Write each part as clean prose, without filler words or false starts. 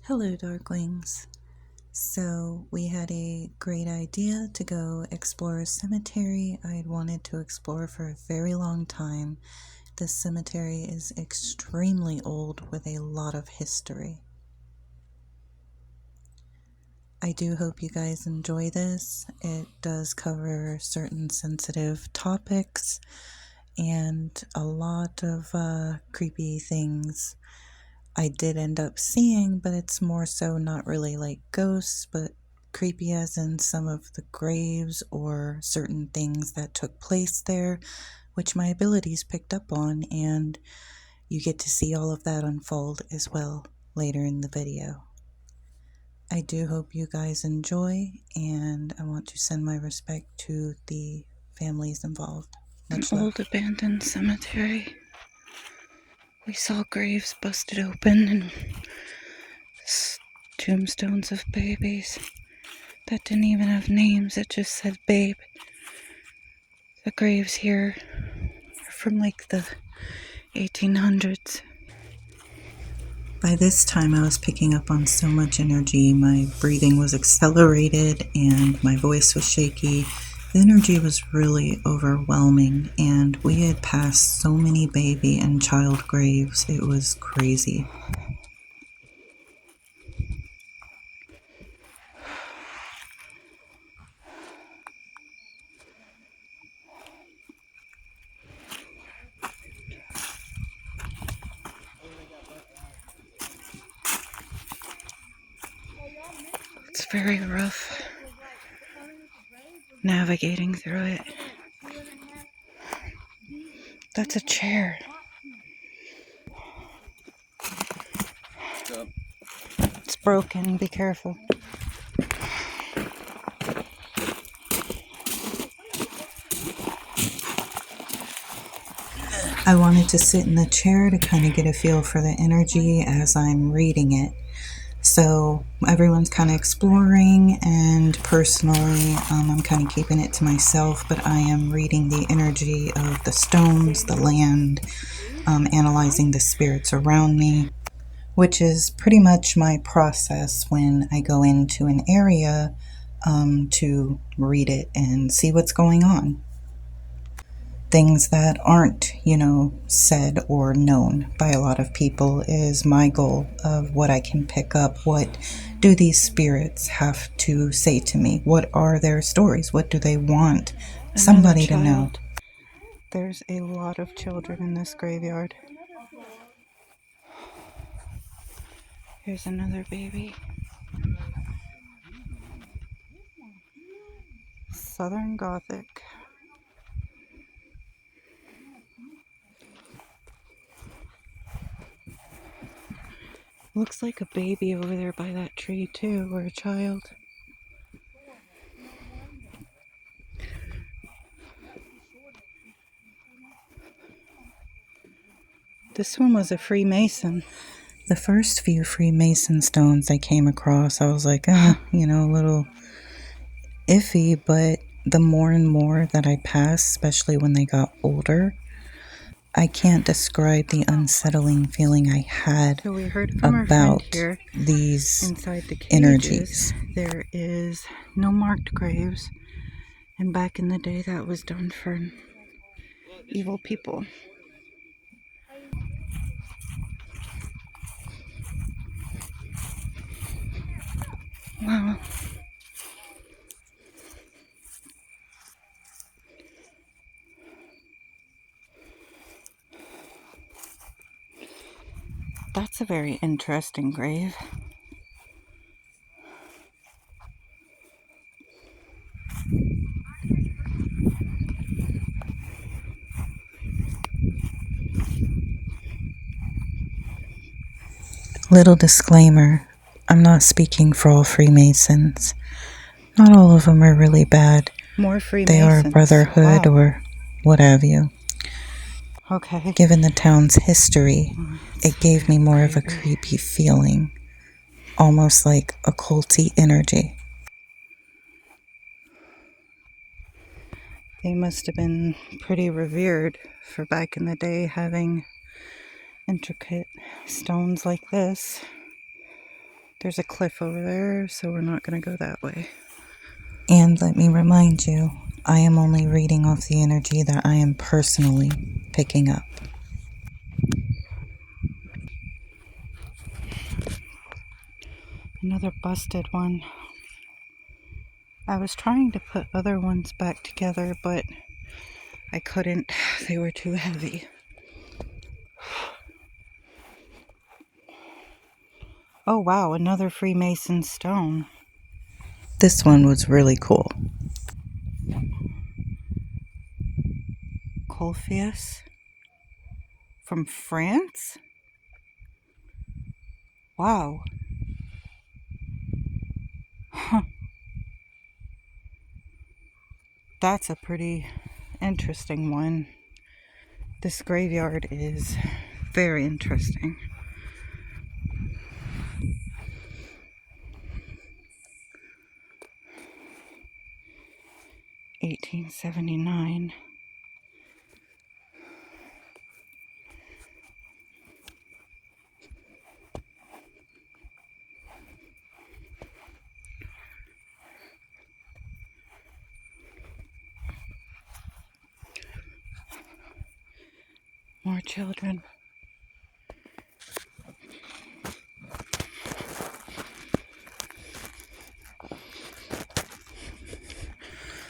Hello, Darklings. So, we had a great idea to go explore a cemetery I had wanted to explore for a very long time. This cemetery is extremely old with a lot of history. I do hope you guys enjoy this. It does cover certain sensitive topics and a lot of creepy things I did end up seeing, but it's more so not really like ghosts, but creepy as in some of the graves or certain things that took place there, which my abilities picked up on, and you get to see all of that unfold as well later in the video. I do hope you guys enjoy, and I want to send my respect to the families involved. Much love. An old abandoned cemetery. We saw graves busted open and tombstones of babies that didn't even have names. It just said babe. The graves here are from like the 1800s. By this time, I was picking up on so much energy. My breathing was accelerated and my voice was shaky. The energy was really overwhelming, and we had passed so many baby and child graves. It was crazy. It's very rough navigating through it. That's a chair. It's broken. Be careful. I wanted to sit in the chair to kind of get a feel for the energy as I'm reading it. So everyone's kind of exploring, and personally, I'm kind of keeping it to myself, but I am reading the energy of the stones, the land, analyzing the spirits around me, which is pretty much my process when I go into an area to read it and see what's going on. Things that aren't, said or known by a lot of people is my goal of what I can pick up. What do these spirits have to say to me? What are their stories? What do they want somebody to know? There's a lot of children in this graveyard. Here's another baby. Southern Gothic. Looks like a baby over there by that tree too, or a child. This one was a Freemason. The first few Freemason stones I came across, I was like, a little iffy, but the more and more that I passed, especially when they got older, I can't describe the unsettling feeling I had about these inside the cages, energies. There is no marked graves, and back in the day that was done for evil people. Wow. That's a very interesting grave. Little disclaimer, I'm not speaking for all Freemasons. Not all of them are really bad. More Freemasons. They are a brotherhood or what have you. Okay. Given the town's history, it gave me more of a creepy feeling, almost like occulty energy. They must have been pretty revered for back in the day, having intricate stones like this There's a cliff over there, so we're not going to go that way. And let me remind you, I am only reading off the energy that I am personally picking up. Another busted one. I was trying to put other ones back together, but I couldn't. They were too heavy. Oh wow, another Freemason stone. This one was really cool. Colpheus from France? Wow. Huh. That's a pretty interesting one. This graveyard is very interesting. $1879. More children.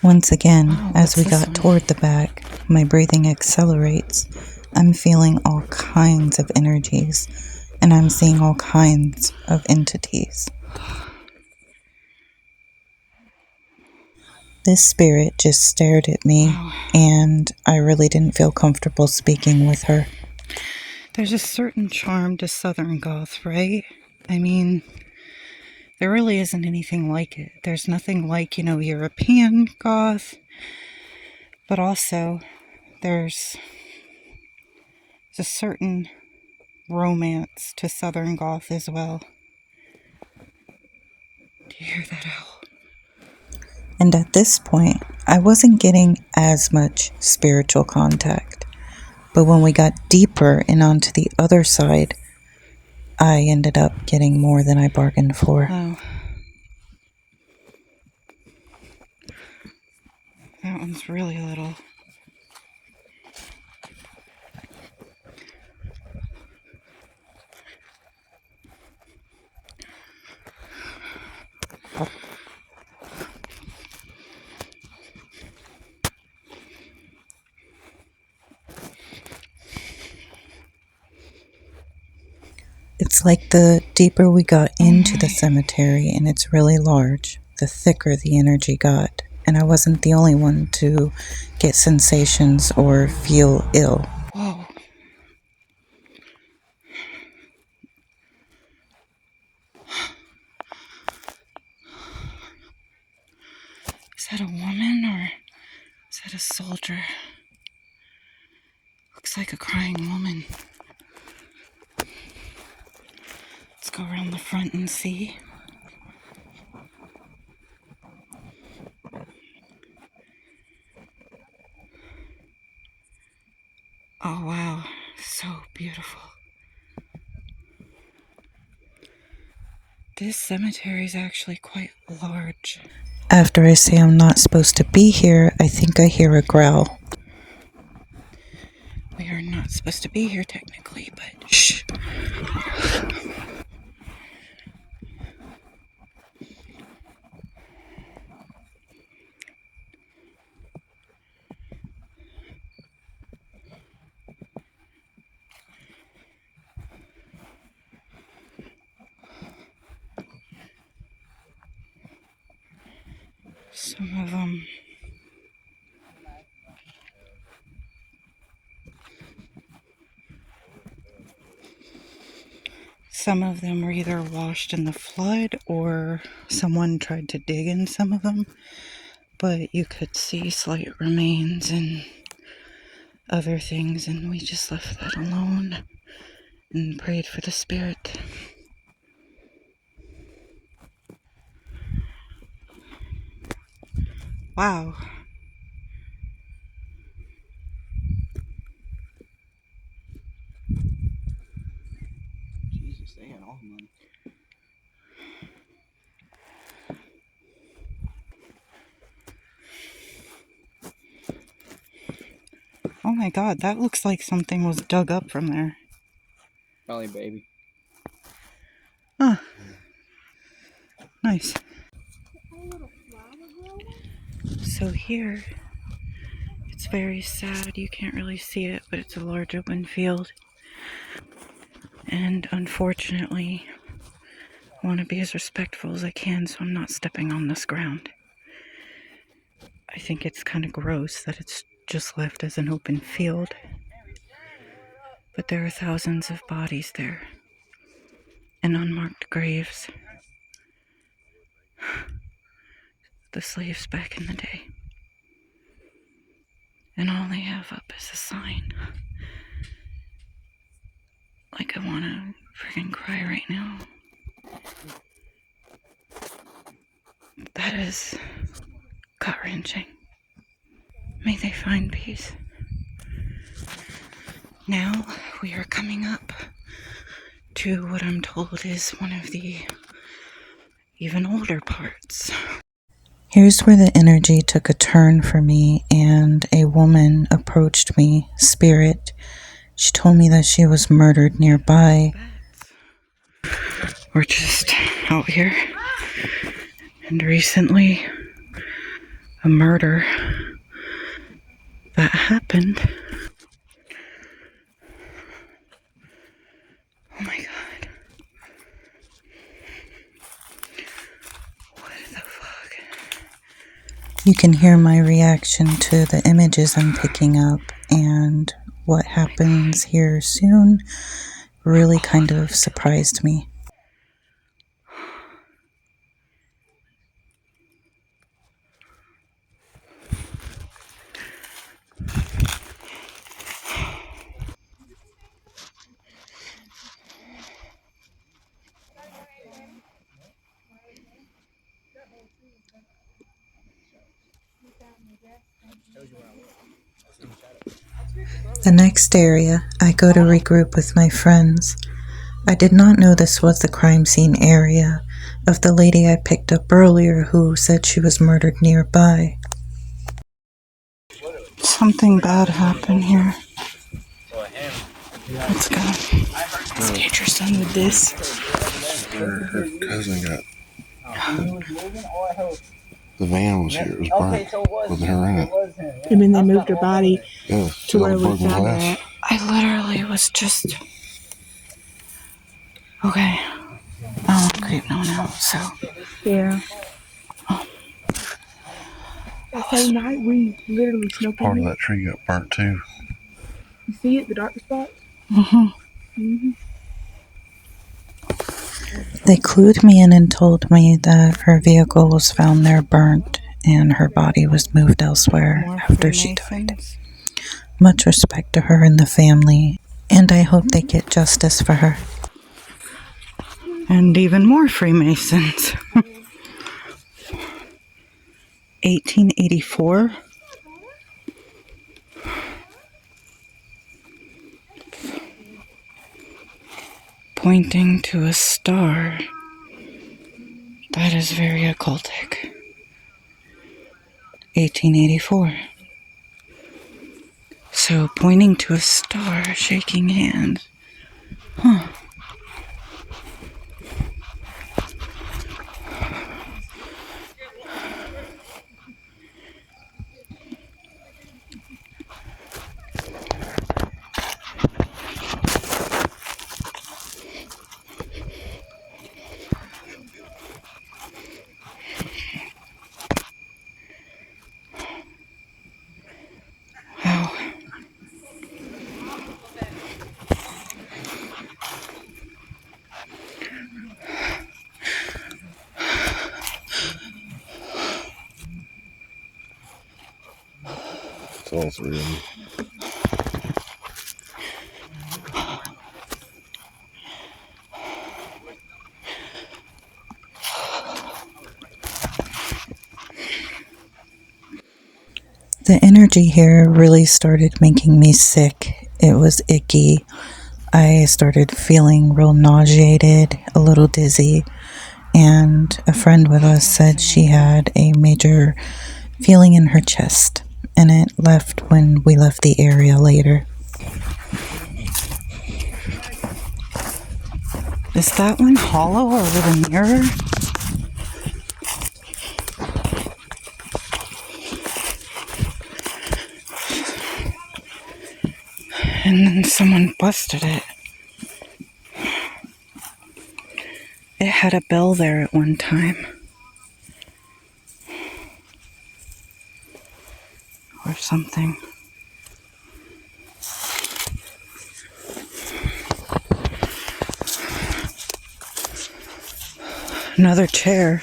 Once again, Wow, as what's we this got one? toward the back, my breathing accelerates. I'm feeling all kinds of energies, and I'm seeing all kinds of entities. This spirit just stared at me, Wow. and I really didn't feel comfortable speaking with her. There's a certain charm to Southern Goth, right? I mean, there really isn't anything like it. There's nothing like, European Goth, but also there's a certain romance to Southern Goth as well. Do you hear that owl? And at this point, I wasn't getting as much spiritual contact. But when we got deeper and onto the other side, I ended up getting more than I bargained for. Oh. That one's really little. It's like the deeper we got into the cemetery, and it's really large, the thicker the energy got. And I wasn't the only one to get sensations or feel ill. Whoa. Is that a woman or is that a soldier? Looks like a crying woman. Let's go around the front and see. Oh wow, so beautiful. This cemetery is actually quite large. After I say I'm not supposed to be here, I think I hear a growl. We are not supposed to be here technically, but shh. Some of them were either washed in the flood or someone tried to dig in some of them, but you could see slight remains and other things, and we just left that alone and prayed for the spirit. Wow. Jesus, they had all the money. Oh my god, that looks like something was dug up from there. Probably baby. Huh. Nice. So here, it's very sad. You can't really see it, but it's a large open field. And unfortunately, I want to be as respectful as I can, so I'm not stepping on this ground. I think it's kind of gross that it's just left as an open field. But there are thousands of bodies there and unmarked graves. The slaves back in the day. And all they have up is a sign. Like I want to freaking cry right now. That is gut-wrenching. May they find peace. Now we are coming up to what I'm told is one of the even older parts. Here's where the energy took a turn for me, and a woman approached me, spirit. She told me that she was murdered nearby. We're just out here, and recently a murder that happened. Oh my god. What the fuck? You can hear my reaction to the images I'm picking up, and what happens here soon really kind of surprised me. The next area, I go to regroup with my friends. I did not know this was the crime scene area of the lady I picked up earlier who said she was murdered nearby. Something bad happened here. Let's go. Let's get your son with this. Her cousin got. The van was here. It was burnt with her in it. I mean, they moved her body Yeah, to where we broken found glass. her at. I literally was just... Okay. I don't creep no now, so... Yeah. That same night, we literally snowed Part of in it. that tree got burnt too. You see it, the darker spot? They clued me in and told me that her vehicle was found there burnt and her body was moved elsewhere after she died. Much respect to her and the family, and I hope they get justice for her. And even more Freemasons. 1884. Pointing to a star. That is very occultic. 1884. So pointing to a star, shaking hands. Huh. Wow. It's all three of them. The energy here really started making me sick. It was icky. I started feeling real nauseated, a little dizzy, and a friend with us said she had a major feeling in her chest. and it left when we left the area later. Is that one hollow over the mirror? And then someone busted it. It had a bell there at one time. Or something. Another chair.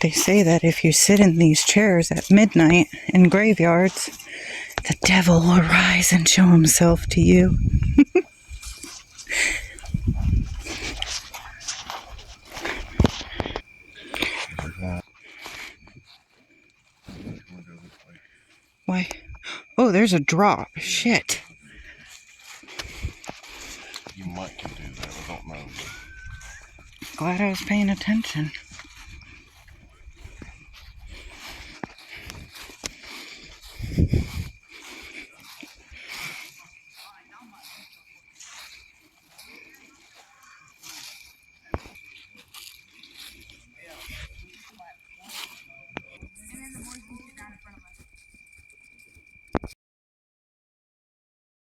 They say that if you sit in these chairs at midnight in graveyards, the devil will rise and show himself to you. Why? Oh, there's a drop. Shit. You might can do that. I don't know. Glad I was paying attention.